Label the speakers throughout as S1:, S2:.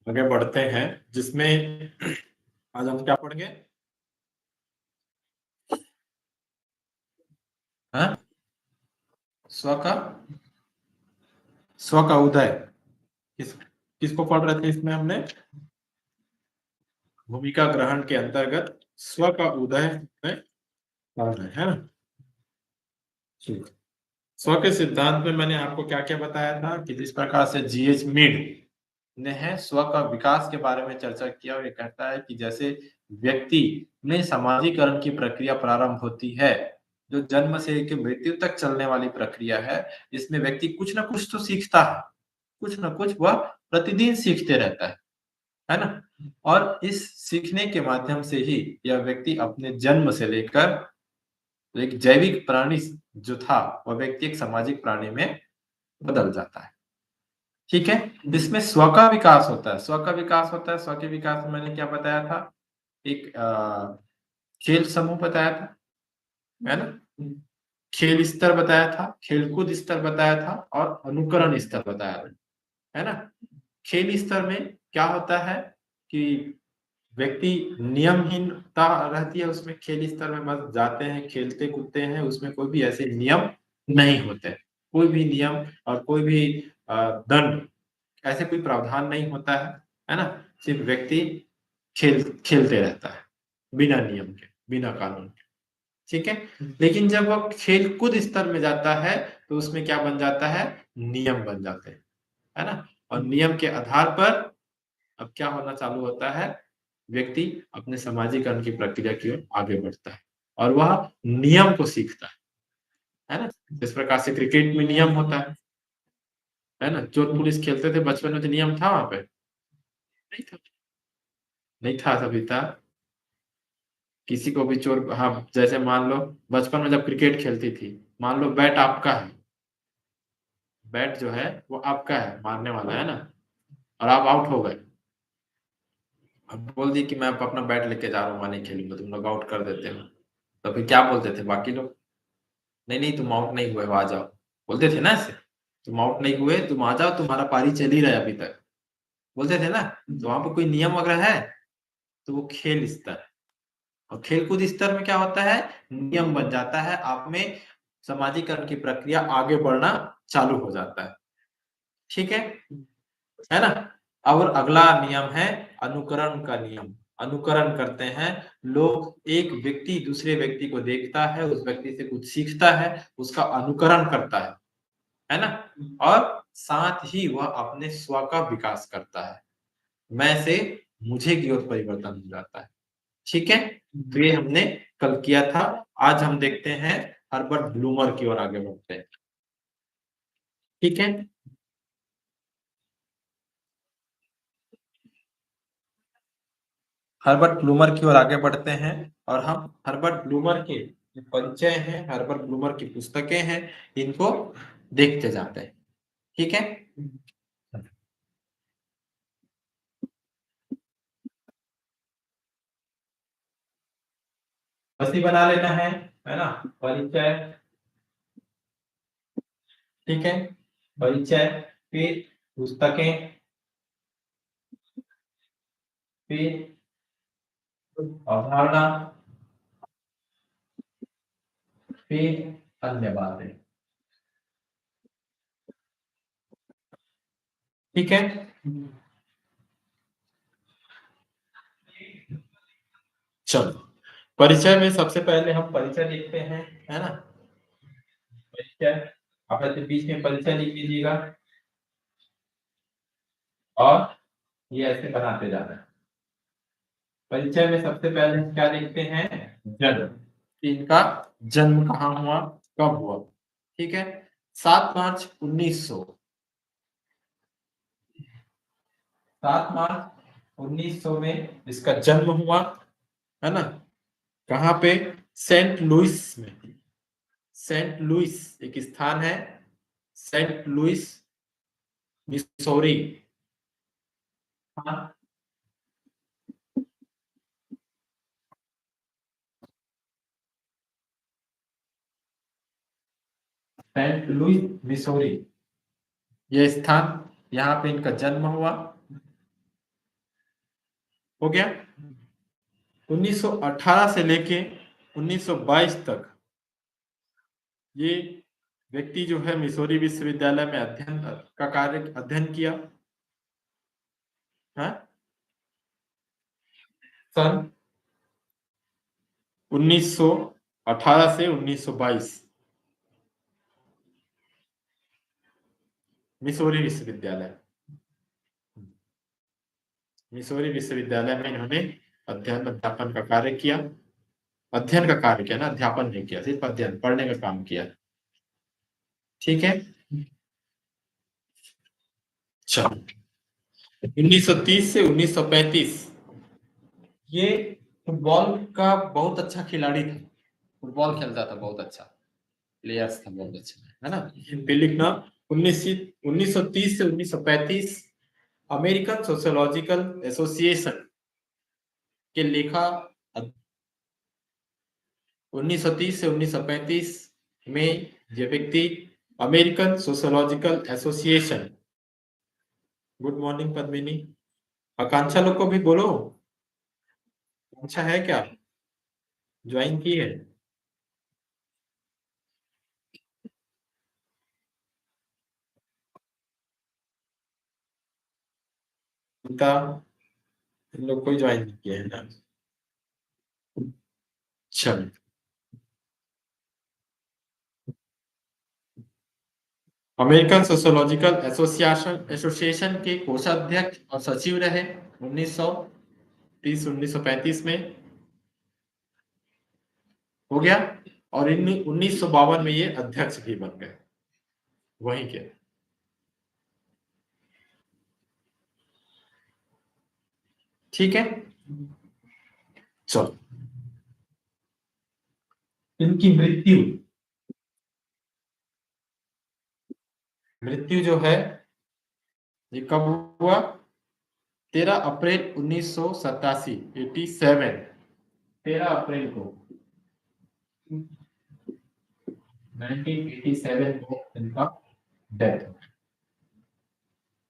S1: आगे बढ़ते हैं, जिसमें आज हम क्या पढ़ेंगे? हाँ? स्व का स्व का उदय। किसको पढ़ रहे थे इसमें हमने? भूमिका ग्रहण के अंतर्गत स्व का उदय में पढ़ रहे हैं ना। ठीक। स्व के सिद्धांत में मैंने आपको क्या क्या बताया था कि जिस प्रकार से जीएच मिड ने है स्व का विकास के बारे में चर्चा किया, और ये कहता है कि जैसे व्यक्ति में समाजीकरण की प्रक्रिया प्रारंभ होती है, जो जन्म से लेकर मृत्यु तक चलने वाली प्रक्रिया है, इसमें व्यक्ति कुछ ना कुछ तो सीखता है, कुछ ना कुछ वह प्रतिदिन सीखते रहता है ना। और इस सीखने के माध्यम से ही यह व्यक्ति अपने जन्म से लेकर एक जैविक प्राणी जो था वह व्यक्ति एक सामाजिक प्राणी में बदल जाता है। ठीक है। इसमें स्व का विकास होता है, स्व का विकास होता है। स्व के विकास में मैंने क्या बताया था? एक खेल समूह बताया था, है ना। खेल स्तर बताया था, खेलकूद स्तर बताया था, और अनुकरण स्तर बताया था, है ना। खेल स्तर में क्या होता है कि व्यक्ति नियमहीनता रहती है उसमें। खेल स्तर में बस जाते हैं, खेलते कूदते हैं, उसमें कोई भी ऐसे नियम नहीं होते, कोई भी नियम और कोई भी दंड, ऐसे कोई प्रावधान नहीं होता है ना। सिर्फ व्यक्ति खेलते रहता है बिना नियम के, बिना कानून के। ठीक है। लेकिन जब वो खेल कूद स्तर में जाता है तो उसमें क्या बन जाता है? नियम बन जाते हैं, है ना। और नियम के आधार पर अब क्या होना चालू होता है? व्यक्ति अपने समाजीकरण की प्रक्रिया की ओर आगे बढ़ता है और वह नियम को सीखता है ना। जिस प्रकार से क्रिकेट में नियम होता है ना। चोर पुलिस खेलते थे बचपन में, तो नियम था वहां पे? नहीं था, नहीं था सभी था। किसी को भी चोर, हाँ, जैसे मान लो बचपन में जब क्रिकेट खेलती थी, मान लो बैट आपका है, बैट जो है वो आपका है, मारने वाला है ना, और आप आउट हो गए। अब बोल दी कि मैं अपना बैट लेके जा रहा हूँ, मैं नहीं खेलूंगा, तुम लोग आउट कर देते हो। तो फिर क्या बोलते थे बाकी लोग? नहीं नहीं, तुम आउट नहीं हुए हो, आ जाओ। बोलते थे ना ऐसे, तुम आउट नहीं हुए, तुम आ जाओ, तुम्हारा पारी चल ही रहा है अभी तक, बोलते थे ना। तो वहां पर कोई नियम वगैरह है? तो वो खेल स्तर है। और खेलकूद स्तर में क्या होता है? नियम बन जाता है, आप में समाजीकरण की प्रक्रिया आगे बढ़ना चालू हो जाता है। ठीक है ना। और अगला नियम है अनुकरण का नियम। अनुकरण करते हैं लोग, एक व्यक्ति दूसरे व्यक्ति को देखता है, उस व्यक्ति से कुछ सीखता है, उसका अनुकरण करता है ना। और साथ ही वह अपने स्व का विकास करता है, मैं से मुझे की ओर परिवर्तन हो जाता है। ठीक है। तो ये हमने कल किया था। आज हम देखते हैं हर्बर्ट ब्लूमर की ओर आगे बढ़ते हैं। ठीक है। हर्बर्ट ब्लूमर की ओर आगे बढ़ते हैं, और हम हर्बर्ट ब्लूमर के जो परिचय हैं, हर्बर्ट ब्लूमर की पुस्तकें हैं, इनको देखते जाते हैं। ठीक है। बसी बना लेना है ना। परिचय, ठीक है। परिचय, फिर पुस्तकें, फिर अवधारणा, फिर अन्य बातें। ठीक है। चलो, परिचय में सबसे पहले हम परिचय लिखते हैं, है ना। परिचय, आप ऐसे बीच में परिचय लिख लीजिएगा, और ये ऐसे बनाते जाना है। परिचय में सबसे पहले हम क्या लिखते हैं? जन्म, कि इनका जन्म कहाँ हुआ, कब हुआ। ठीक है। 7 मार्च 1900, 7 मार्च 1900 में इसका जन्म हुआ, है ना। कहाँ पे? सेंट लुइस में। सेंट लुइस एक स्थान है, सेंट लुइस, मिसौरी। हाँ, सेंट लुइस मिसौरी, ये स्थान, यहाँ पे इनका जन्म हुआ। हो गया। 1918 से लेके 1922 तक ये व्यक्ति जो है मिसौरी विश्वविद्यालय में अध्ययन किया है। सन 1918 से 1922 मिसौरी विश्वविद्यालय में इन्होंने अध्यापन का कार्य किया। अध्ययन का कार्य किया ना, अध्यापन नहीं किया, सिर्फ अध्ययन पढ़ने का काम किया। ठीक है। चलो 1930 से 1935 ये फुटबॉल का बहुत अच्छा खिलाड़ी था, फुटबॉल खेलता था, बहुत अच्छा प्लेयर्स था, बहुत अच्छा, है ना। फिर लिखना 1930 से 1935 अमेरिकन सोशियोलॉजिकल एसोसिएशन के लेखा 1930 से 1935 में ये व्यक्ति American sociological association, good morning Padmini, Akanksha लोग को भी बोलो, अच्छा है क्या, ज्वाइन की है? इन लोग कोई ज्वाइन नहीं किया है ना। चल अमेरिकन सोशियोलॉजिकल एसोसिएशन के कोषाध्यक्ष और सचिव रहे 1930-1935 में, हो गया। और इन 1952 में ये अध्यक्ष भी बन गए वहीं के। ठीक है। चलो इनकी मृत्यु जो है ये कब हुआ? 13 अप्रैल 1987, 87, 13 अप्रैल को 1987 को इनका डेथ।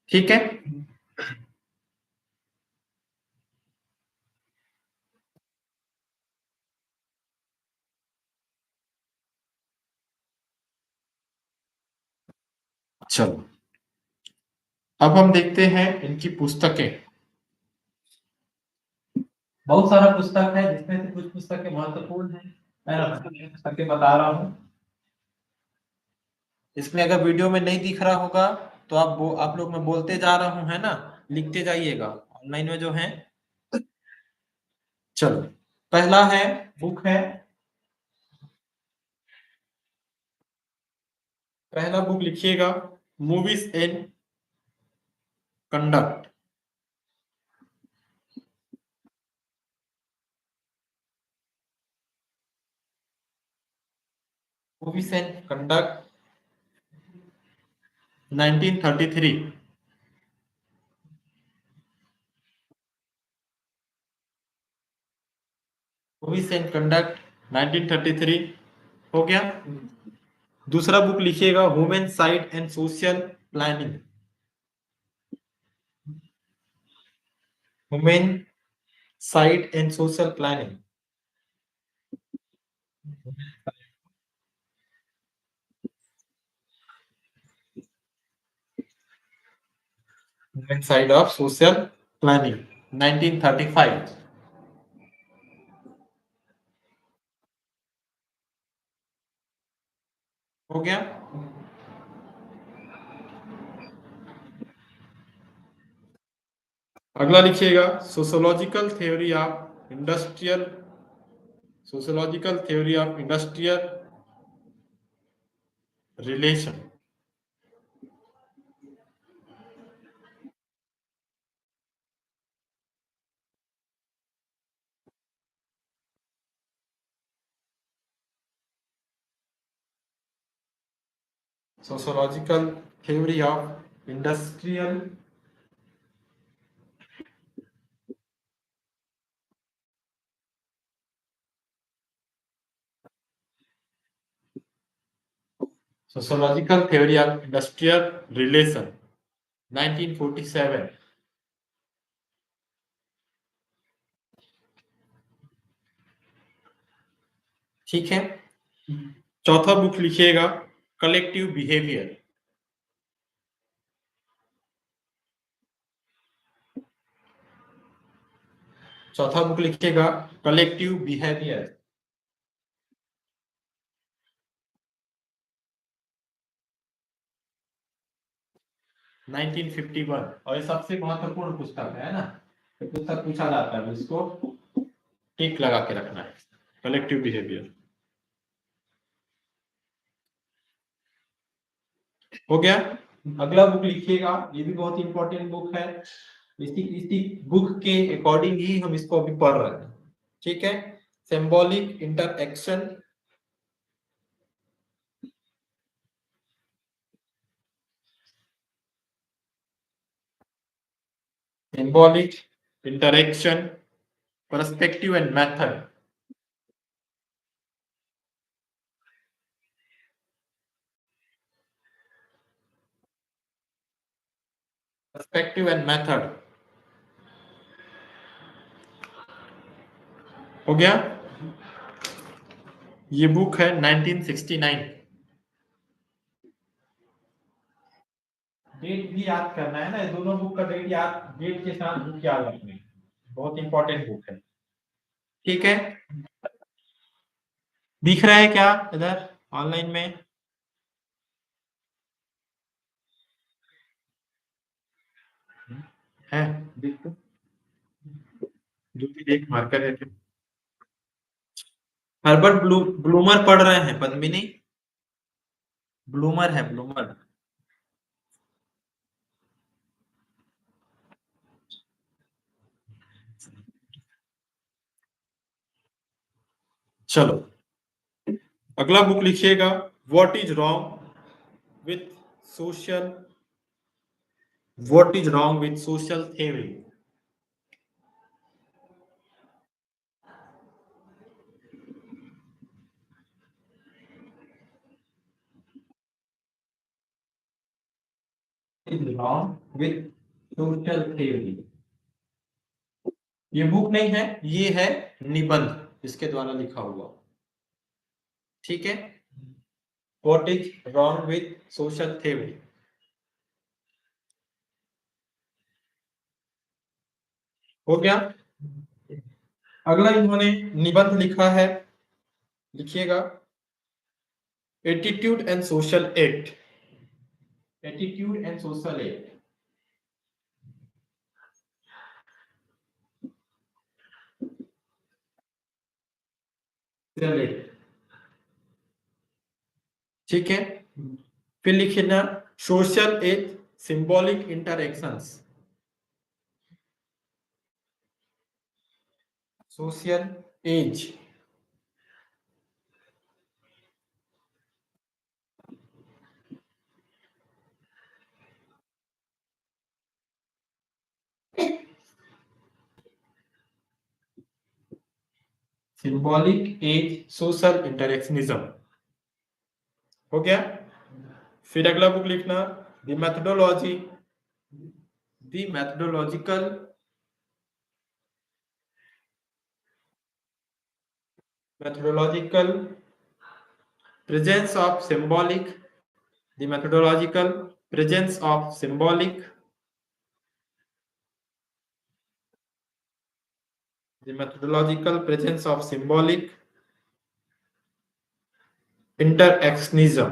S1: ठीक है। चलो अब हम देखते हैं इनकी पुस्तकें। बहुत सारा पुस्तक है जिसमें से कुछ पुस्तकें महत्वपूर्ण है, मैं पुस्तकें बता रहा हूं। इसमें अगर वीडियो में नहीं दिख रहा होगा तो आप लोग, मैं बोलते जा रहा हूं, है ना, लिखते जाइएगा ऑनलाइन में जो है। चलो पहला है, बुक है, पहला बुक लिखिएगा movies and conduct. Movies and conduct 1933। Movies and conduct 1933 हो गया। दूसरा बुक लिखिएगा human side and social planning. Human side and social planning, human side of social planning 1935 हो गया। अगला लिखिएगा sociological theory of industrial relation. Sociological theory of industrial relation 1947 ठीक है। चौथा बुक लिखिएगा कलेक्टिव बिहेवियर। चौथा बुक लिखिएगा कलेक्टिव बिहेवियर। (1951) और ये सबसे महत्वपूर्ण पुस्तक है ना, ये पुस्तक पूछा जाता है, इसको टिक लगा के रखना है, कलेक्टिव बिहेवियर। हो गया। अगला बुक लिखिएगा, ये भी बहुत इंपॉर्टेंट बुक है, इसी बुक के अकॉर्डिंग ही हम इसको अभी पढ़ रहे हैं, ठीक है। Symbolic interaction, symbolic interaction, perspective and method. Perspective and method हो गया। ये बुक है 1969। डेट भी याद करना है ना, दोनों बुक का डेट के साथ बुक याद रखनी है, बहुत इंपॉर्टेंट बुक है, ठीक है। दिख रहा है क्या इधर ऑनलाइन में? है, देखो जो भी एक मार्कर है। हर्बर्ट ब्लूमर पढ़ रहे हैं पद्मिनी? ब्लूमर है, ब्लूमर। चलो अगला बुक लिखिएगा what is wrong with social, what is wrong with social theory. Is wrong with social theory. ये बुक नहीं है, ये है निबंध इसके द्वारा लिखा हुआ, ठीक है। What is wrong with social theory. हो गया। अगला इन्होंने निबंध लिखा है, लिखिएगा attitude and social act. Attitude and social act, ठीक है। फिर लिखिए ना social as symbolic interactions. Social as symbolic as social interactionism. हो गया। फिर अगला बुक लिखना the methodology, the methodological presence of symbolic, the methodological presence of symbolic, the methodological presence of symbolic interactionism।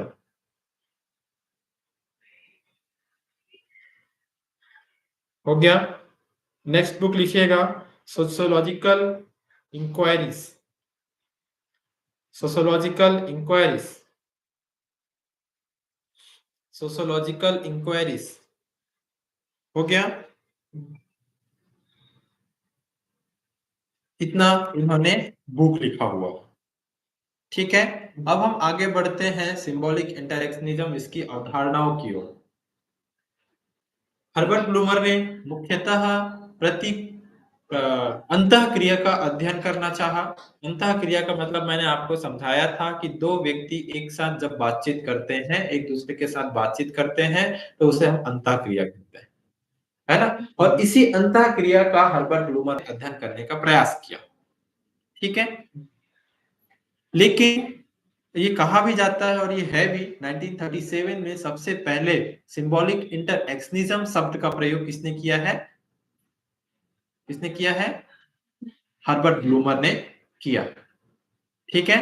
S1: हो गया। नेक्स्ट बुक लिखिएगा sociological inquiries, sociological inquiries, sociological inquiries. हो गया। इतना इन्होंने बुक लिखा हुआ, ठीक है। अब हम आगे बढ़ते हैं सिंबॉलिक इंटरेक्शनिज्म, इसकी अवधारणाओं की ओर। हर्बर्ट ब्लूमर ने मुख्यतः प्रति अंतःक्रिया का अध्ययन करना चाहा। अंतःक्रिया का मतलब मैंने आपको समझाया था कि दो व्यक्ति एक साथ जब बातचीत करते हैं, एक दूसरे के साथ बातचीत करते हैं, तो उसे हम अंतःक्रिया कहते हैं, है ना। और इसी अंतःक्रिया का हर्बर्ट ब्लूमर ने अध्ययन करने का प्रयास किया, ठीक है। लेकिन ये कहा भी जाता है और ये है भी 1937 में सबसे पहले सिंबॉलिक इंटरएक्शनिज्म शब्द का प्रयोग किसने किया है? किसने किया है? हर्बर्ट ब्लूमर ने किया। ठीक है,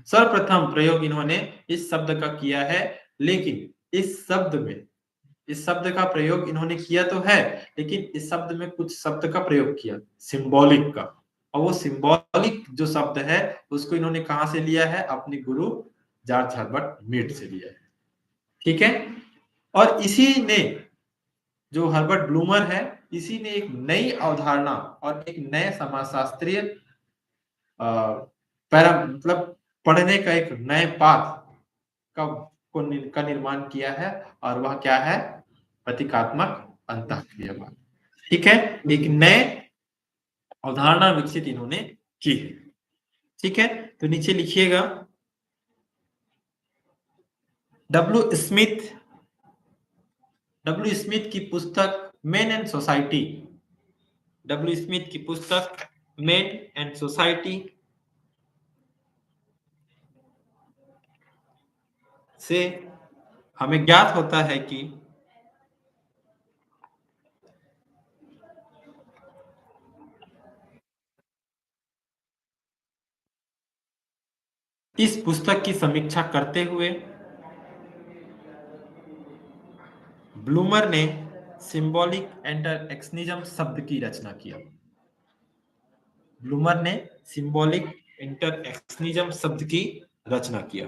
S1: सर्वप्रथम प्रयोग इन्होंने इस शब्द का किया है, लेकिन इस शब्द का प्रयोग इन्होंने किया तो है, लेकिन इस शब्द में कुछ शब्द का प्रयोग किया सिंबॉलिक का, और वो सिंबॉलिक जो शब्द है उसको इन्होंने कहां से लिया है? अपने गुरु जॉर्ज हर्बर्ट मीड से लिया है। ठीक है, और इसी ने, जो हर्बर्ट ब्लूमर है, इसी ने एक नई अवधारणा और एक नए समाजशास्त्रीय पैरा मतलब पढ़ने का एक नए पाठ का निर्माण किया है, और वह क्या है? प्रतीकात्मक अंतःक्रियावाद। ठीक है, एक नए अवधारणा विकसित इन्होंने की है। ठीक है, तो नीचे लिखिएगा डब्ल्यू स्मिथ की पुस्तक man and society, W Smith की पुस्तक मैन एंड सोसाइटी से हमें ज्ञात होता है कि इस पुस्तक की समीक्षा करते हुए ब्लूमर ने सिंबॉलिक इंटरएक्शनिज्म शब्द की रचना किया। ब्लूमर ने सिंबॉलिक इंटरएक्शनिज्म शब्द की रचना किया।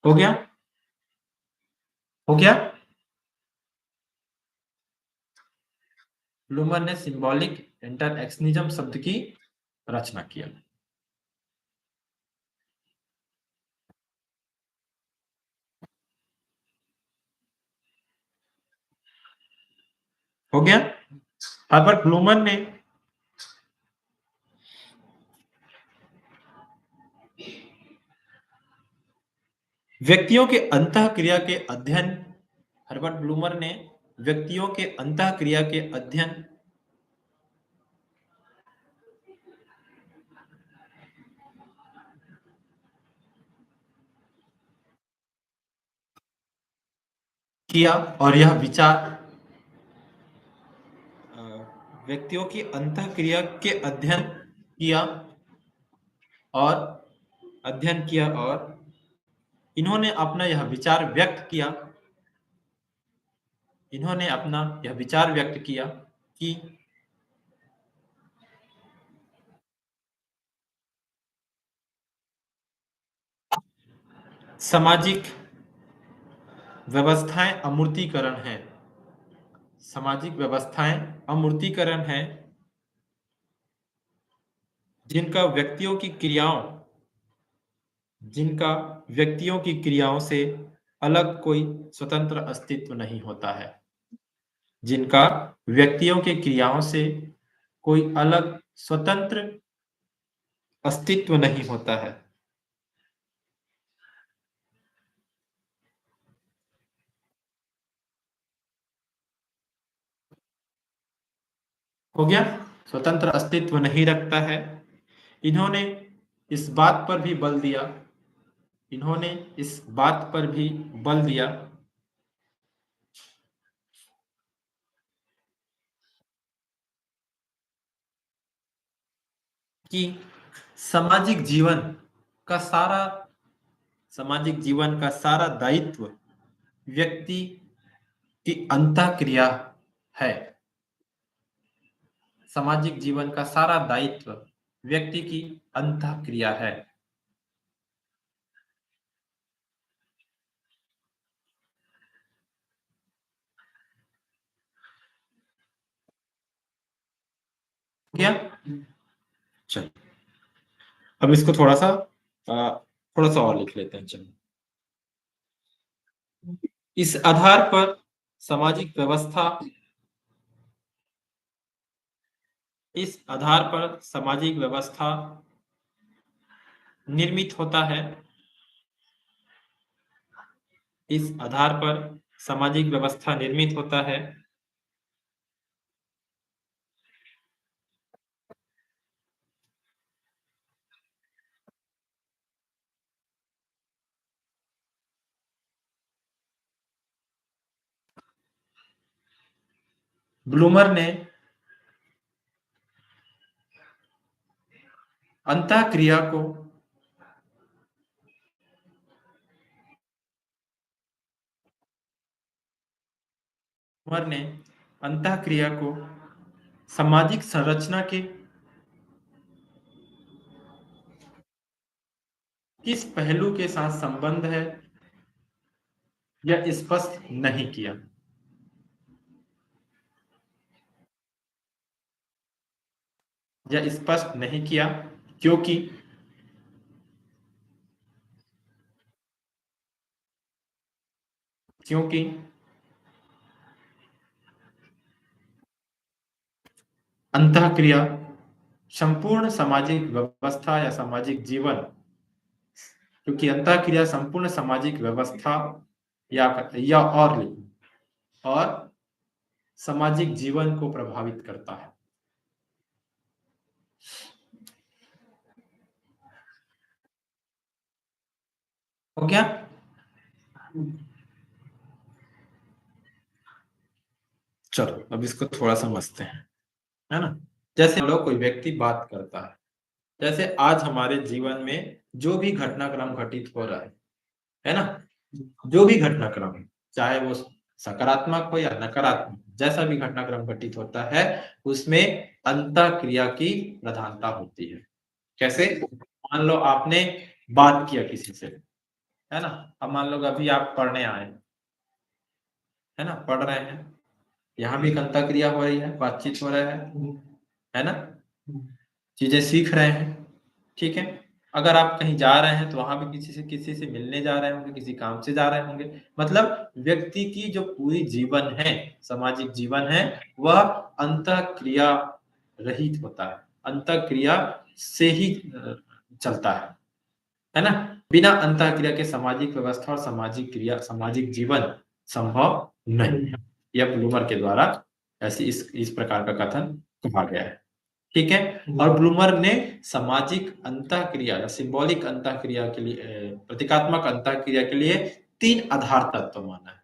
S1: हो गया? हो गया? ब्लूमर ने सिंबॉलिक इंटरएक्शनिज्म शब्द की रचना किया। हो गया? हर्बर्ट ब्लूमर ने व्यक्तियों के अंतःक्रिया के अध्ययन हर्बर्ट ब्लूमर ने व्यक्तियों के अंतःक्रिया के अध्ययन किया, और यह विचार व्यक्तियों की अंतःक्रिया के और अध्ययन किया, और इन्होंने अपना यह विचार व्यक्त किया, इन्होंने अपना यह विचार व्यक्त किया कि सामाजिक व्यवस्थाएं अमूर्तीकरण हैं, सामाजिक व्यवस्थाएं अमूर्तीकरण हैं, जिनका व्यक्तियों की क्रियाओं जिनका व्यक्तियों की क्रियाओं से अलग कोई स्वतंत्र अस्तित्व नहीं होता है, जिनका व्यक्तियों के क्रियाओं से कोई अलग स्वतंत्र अस्तित्व नहीं होता है। हो गया? स्वतंत्र अस्तित्व नहीं रखता है। इन्होंने इस बात पर भी बल दिया इन्होंने इस बात पर भी बल दिया कि सामाजिक जीवन का सारा सामाजिक जीवन का सारा दायित्व व्यक्ति की अंतःक्रिया है। सामाजिक जीवन का सारा दायित्व व्यक्ति की अंतःक्रिया है। क्या? चलो, अब इसको थोड़ा सा और लिख लेते हैं। चलो, इस आधार पर सामाजिक व्यवस्था इस आधार पर सामाजिक व्यवस्था निर्मित होता है। इस आधार पर सामाजिक व्यवस्था निर्मित होता है ब्लूमर ने अंतःक्रिया को ब्लूमर ने अंतःक्रिया को सामाजिक संरचना के किस पहलू के साथ संबंध है यह स्पष्ट नहीं किया। यह स्पष्ट नहीं किया क्योंकि अंतःक्रिया संपूर्ण सामाजिक व्यवस्था या सामाजिक जीवन, क्योंकि अंतःक्रिया संपूर्ण सामाजिक व्यवस्था और सामाजिक जीवन को प्रभावित करता है। हो गया? चलो अब इसको थोड़ा समझते हैं, है ना। जैसे लोग कोई व्यक्ति बात करता है, जैसे आज हमारे जीवन में जो भी घटनाक्रम घटित हो रहा है ना, जो भी घटनाक्रम, चाहे वो सकारात्मक हो या नकारात्मक, जैसा भी घटनाक्रम घटित होता है उसमें अंतःक्रिया की प्रधानता होती है। कैसे? मान लो आपने बात किया किसी से, है ना। अब मान लो अभी आप पढ़ने आए, है ना, पढ़ रहे हैं, यहाँ भी एक अंतःक्रिया हो रही है, बातचीत हो रहा है ना, चीजें सीख रहे हैं, ठीक है। अगर आप कहीं जा रहे हैं तो वहां भी किसी से मिलने जा रहे होंगे, किसी काम से जा रहे होंगे। मतलब व्यक्ति की जो पूरी जीवन है, सामाजिक जीवन है, वह अंतःक्रिया रहित होता है, अंतःक्रिया से ही चलता है ना। बिना अंतःक्रिया के सामाजिक व्यवस्था और सामाजिक जीवन संभव नहीं है। यह ब्लूमर के द्वारा ऐसी इस प्रकार का कथन कहा गया है, ठीक है। और ब्लूमर ने सामाजिक अंतःक्रिया या सिंबॉलिक अंतःक्रिया के लिए, प्रतीकात्मक अंतःक्रिया के लिए 3 आधार तत्व माना है।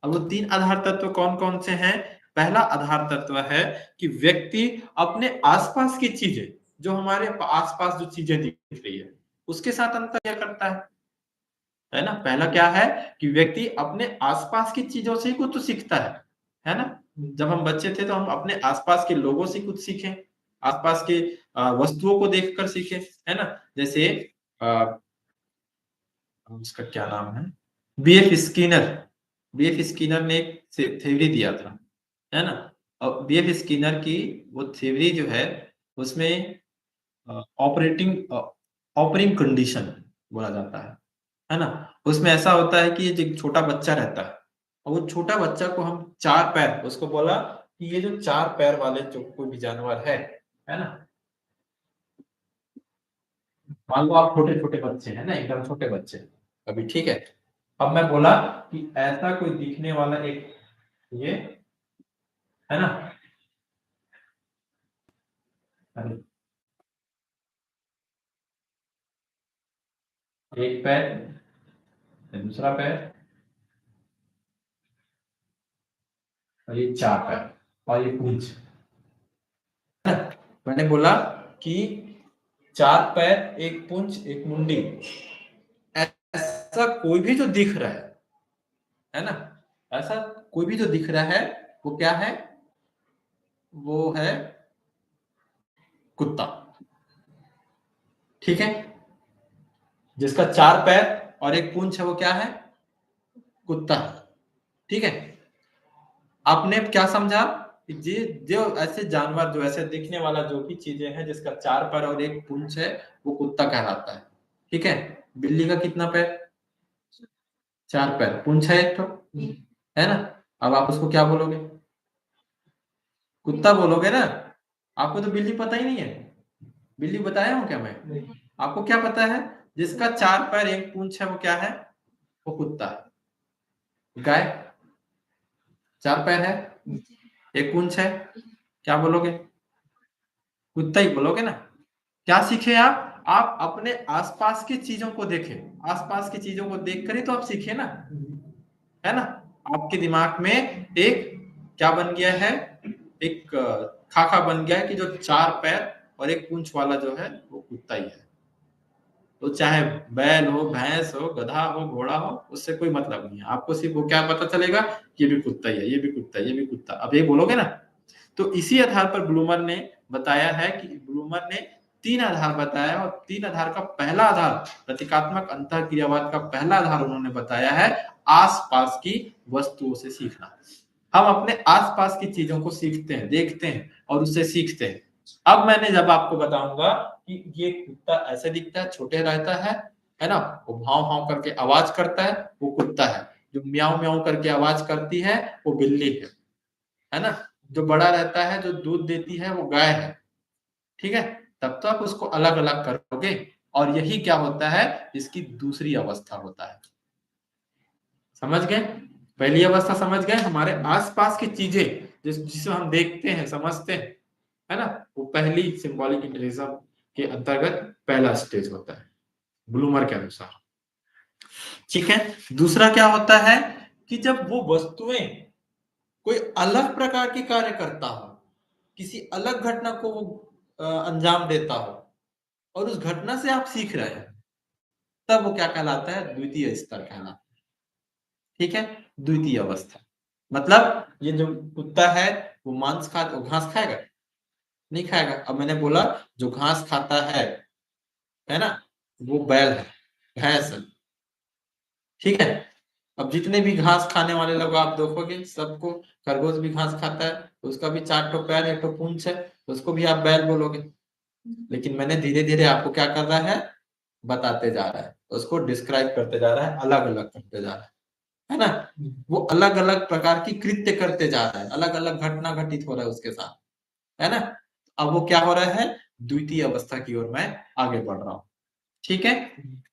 S1: अब वो 3 आधार तत्व कौन कौन से हैं? पहला आधार तत्व है कि व्यक्ति अपने आसपास की चीजें, जो हमारे आसपास जो चीजें दिख रही है, उसके साथ अंतःक्रिया करता है ना। पहला क्या है कि व्यक्ति अपने आसपास की चीजों से ही कुछ तो सीखता है ना। जब हम बच्चे थे तो हम अपने आसपास के लोगों से कुछ सीखे, आसपास के वस्तुओं को देखकर सीखे, है ना। जैसे उसका क्या नाम है, बीएफ स्किनर ने एक थ्योरी दिया था, है ना। और बीएफ स्किनर की वो थ्योरी जो है उसमें ऑपरिंग कंडीशन बोला जाता है ना। उसमें ऐसा होता है कि एक छोटा बच्चा रहता है और वो छोटा बच्चा को हम 4 पैर, उसको बोला कि ये जो 4 पैर वाले जो कोई भी जानवर है ना। मान लो आप छोटे छोटे बच्चे हैं ना, एकदम छोटे बच्चे अभी, ठीक है। अब मैं बोला कि ऐसा कोई दिखने वाला एक, ये है ना, एक पैर, दूसरा पैर, और ये 4 पैर, और ये पूंछ। मैंने बोला कि 4 पैर, एक पूंछ, एक मुंडी, ऐसा कोई भी जो दिख रहा है ना, ऐसा कोई भी जो दिख रहा है वो क्या है? वो है कुत्ता, ठीक है। जिसका 4 पैर और एक पूंछ है वो क्या है? कुत्ता, ठीक है। आपने क्या समझा? जी, जो ऐसे जानवर, जो ऐसे दिखने वाला जो भी चीजें हैं जिसका 4 पैर और एक पूंछ है वो कुत्ता कहलाता है, ठीक है। बिल्ली का कितना पैर? 4 पैर, पूंछ है एक तो, है ना। अब आप उसको क्या बोलोगे? कुत्ता बोलोगे ना। आपको तो बिल्ली पता ही नहीं है, बिल्ली बताया हूं क्या मैं? आपको क्या पता है? जिसका 4 पैर एक पूंछ है वो क्या है? वो कुत्ता है। गाय 4 पैर है, एक पूंछ है, क्या बोलोगे? कुत्ता ही बोलोगे ना। क्या सीखे आप अपने आसपास की चीजों को देखें, आसपास की चीजों को देखकर ही तो आप सीखे ना, है ना। आपके दिमाग में एक क्या बन गया है, एक खाका बन गया है कि जो 4 पैर और एक पूंछ वाला जो है वो कुत्ता ही है। तो चाहे बैल हो, भैंस हो, गधा हो, घोड़ा हो, उससे कोई मतलब नहीं है। आपको सिर्फ वो क्या पता चलेगा, ये भी कुत्ता ही है, ये भी कुत्ता है, ये भी कुत्ता। अब ये बोलोगे ना, तो इसी आधार पर ब्लूमर ने बताया है कि ब्लूमर ने 3 आधार बताया और 3 आधार का पहला आधार, प्रतीकात्मक अंतःक्रियावाद का पहला आधार उन्होंने बताया है आस-पास की वस्तुओं से सीखना। हम अपने आस-पास की चीजों को सीखते हैं, देखते हैं और उससे सीखते हैं। अब मैंने जब आपको बताऊंगा कि ये कुत्ता ऐसे दिखता है, छोटे रहता है ना? वो भाव-भाव करके आवाज करता है, वो कुत्ता है। जो म्याऊं-म्याऊं करके आवाज करती है, वो बिल्ली है ना? जो बड़ा रहता है, जो दूध देती है, वो गाय है। ठीक है? तब तो आप उसको अलग-अलग करोगे और यही क्या होता है, इसकी दूसरी अवस्था होता है। समझ गए? पहली अवस्था समझ गए, हमारे आस-पास की चीजें जिसे हम देखते हैं, समझते हैं, है ना? वो पहली सिंबॉलिक इंटेलिजेंस के अंतर्गत पहला स्टेज होता है, ब्लूमर के अनुसार। ठीक है? दूसरा क्या होता है कि जब वो वस्तुएं कोई अलग प्रकार के कार्य करता हो, किसी अलग घटना को वो अंजाम देता हो और उस घटना से आप सीख रहे हैं, तब वो क्या कहलाता है, द्वितीय स्तर कहलाता है। ठीक है, द्वितीय अवस्था। मतलब ये जो कुत्ता है वो वो घास खाएगा, नहीं खाएगा। अब मैंने बोला जो घास खाता है ना, वो बैल है, भैंस है। ठीक है, अब जितने भी घास खाने वाले लोग आप देखोगे, सबको, खरगोश भी घास खाता है, उसका भी 4 ठो पैर, 1 ठो पूंछ है, उसको भी आप बैल बोलोगे। लेकिन मैंने धीरे धीरे आपको क्या कर रहा है, बताते जा रहा है, उसको डिस्क्राइब करते जा रहा है, अलग अलग करते जा रहा है ना? वो अलग अलग प्रकार की कृत्य करते जा रहा है, अलग अलग घटना घटित हो रहा है उसके साथ, है ना? अब वो क्या हो रहा है, द्वितीय अवस्था की ओर मैं आगे बढ़ रहा हूं। ठीक है,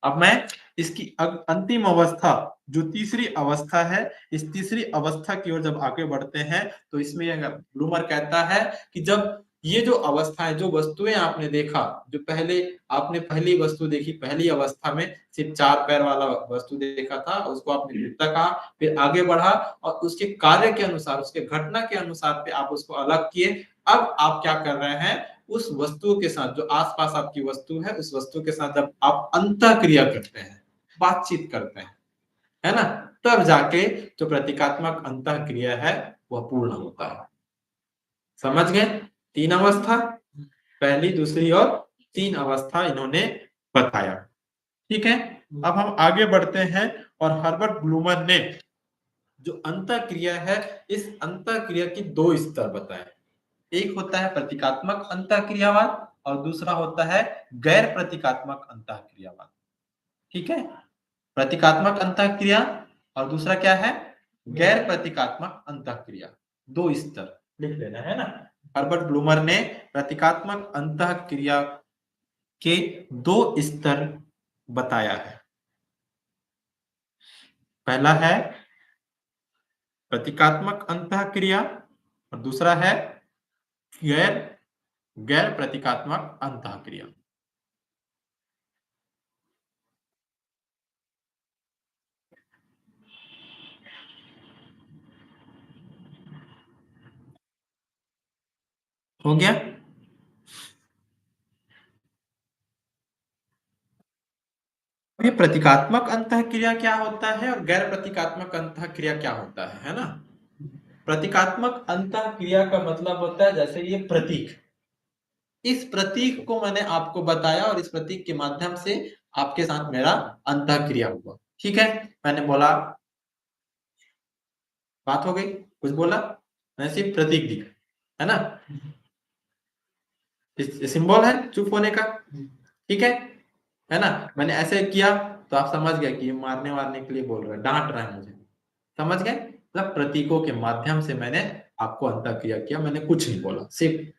S1: अब मैं इसकी अंतिम अवस्था, जो तीसरी अवस्था है, इस तीसरी अवस्था की ओर जब आगे बढ़ते हैं तो इसमें ब्लूमर कहता है कि जब ये जो अवस्था है, जो वस्तुएं आपने देखा, जो पहले आपने पहली वस्तु देखी, पहली अवस्था में सिर्फ 4 पैर वाला वस्तु देखा था, उसको आपने कुत्ता कहा, फिर आगे बढ़ा और उसके कार्य के अनुसार, उसके घटना के अनुसार पे आप उसको अलग किए। अब आप क्या कर रहे हैं, उस वस्तु के साथ, जो आसपास आपकी वस्तु है, उस वस्तु के साथ जब आप अंतःक्रिया करते हैं, बातचीत करते हैं, है ना, तब जाके जो प्रतीकात्मक अंतःक्रिया है वह पूर्ण होता है। समझ गए? 3 अवस्था, पहली, दूसरी और 3 अवस्था इन्होंने बताया। ठीक है, अब हम आगे बढ़ते हैं और हर्बर्ट ब्लूमर ने जो अंतःक्रिया है, इस अंतःक्रिया की 2 स्तर बताए। एक होता है प्रतीकात्मक अंतःक्रियावाद और दूसरा होता है गैर प्रतीकात्मक अंतःक्रियावाद। ठीक है, प्रतीकात्मक अंतःक्रिया और दूसरा क्या है, गैर प्रतीकात्मक अंतःक्रिया। 2 स्तर लिख लेना है ना। हर्बर्ट ब्लूमर ने प्रतीकात्मक अंतःक्रिया के 2 स्तर बताया है। पहला है प्रतीकात्मक अंतःक्रिया और दूसरा है गैर गैर प्रतीकात्मक अंतःक्रिया। हो गया? ये प्रतीकात्मक अंतःक्रिया क्या होता है और गैर प्रतीकात्मक अंतःक्रिया क्या होता है ना? प्रतीकात्मक अंतःक्रिया का मतलब होता है जैसे ये प्रतीक, इस प्रतीक को मैंने आपको बताया और इस प्रतीक के माध्यम से आपके साथ मेरा अंतःक्रिया हुआ। ठीक है, मैंने बोला, बात हो गई, कुछ बोला, मैंने सिर्फ प्रतीक दिखा, है ना? सिंबल है चुप होने का। ठीक है ना? मैंने ऐसे किया तो आप समझ गए कि ये मारने वारने के लिए बोल रहा है, डांट रहा है मुझे। समझ गए? मतलब प्रतीकों के माध्यम से मैंने आपको अंतःक्रिया किया, मैंने कुछ नहीं बोला, सिर्फ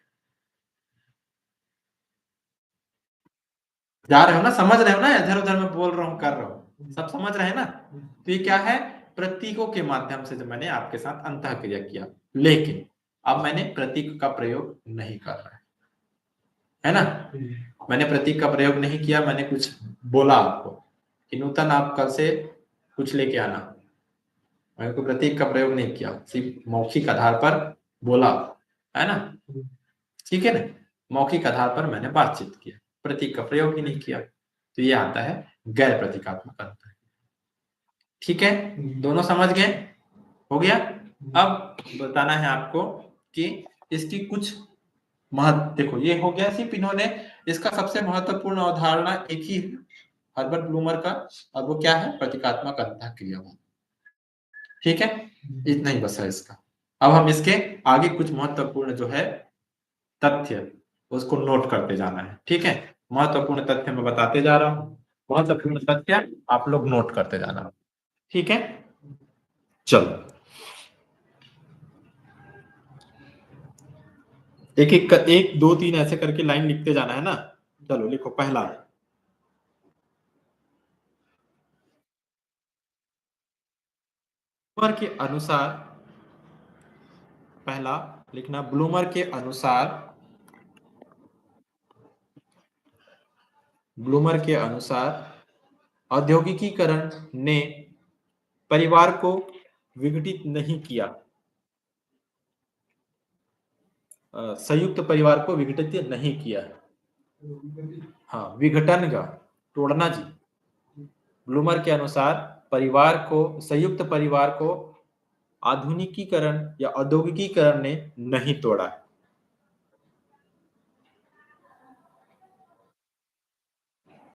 S1: जा रहे हो ना, समझ रहे हो ना, इधर उधर में बोल रहा हूँ, कर रहा हूँ, सब समझ रहे हैं ना? तो ये क्या है, प्रतीकों के माध्यम से जो मैंने आपके साथ अंतःक्रिया किया, लेकिन अब मैंने प्रतीक का प्रयोग नहीं कर रहा है ना? मैंने प्रतीक का प्रयोग नहीं किया, मैंने कुछ बोला आपको कि नूतन आप कल से कुछ लेके आना, मैंने कोई प्रतीक का प्रयोग नहीं किया, सिर्फ मौखिक आधार पर बोला, है ना, ठीक है ना, मौखिक आधार पर मैंने बातचीत किया, प्रतीक का प्रयोग ही नहीं किया, तो ये आता है गैर प्रतीकात्मक अंतः। ठीक है, दोनों समझ गए, हो गया। अब बताना है आपको कि इसकी कुछ महत्व, देखो ये हो गया, सिर्फ इन्होंने इसका सबसे महत्वपूर्ण अवधारणा एक ही है हर्बर्ट ब्लूमर का, और वो क्या है, प्रतीकात्मक अंतःक्रियावाद। ठीक है, इतना ही बस है इसका। अब हम इसके आगे कुछ महत्वपूर्ण जो है तथ्य, उसको नोट करते जाना है। ठीक है, महत्वपूर्ण तथ्य मैं बताते जा रहा हूं, महत्वपूर्ण तथ्य आप लोग नोट करते जाना। ठीक है, चलो एक एक एक दो तीन ऐसे करके लाइन लिखते जाना है ना। चलो लिखो, पहला ब्लूमर के अनुसार, पहला लिखना, ब्लूमर के अनुसार, ब्लूमर के अनुसार औद्योगिकीकरण ने परिवार को विघटित नहीं किया, संयुक्त परिवार को विघटित नहीं किया। हाँ, विघटन का तोड़ना जी। ब्लूमर के अनुसार परिवार को, संयुक्त परिवार को आधुनिकीकरण या औद्योगिकीकरण ने नहीं तोड़ा।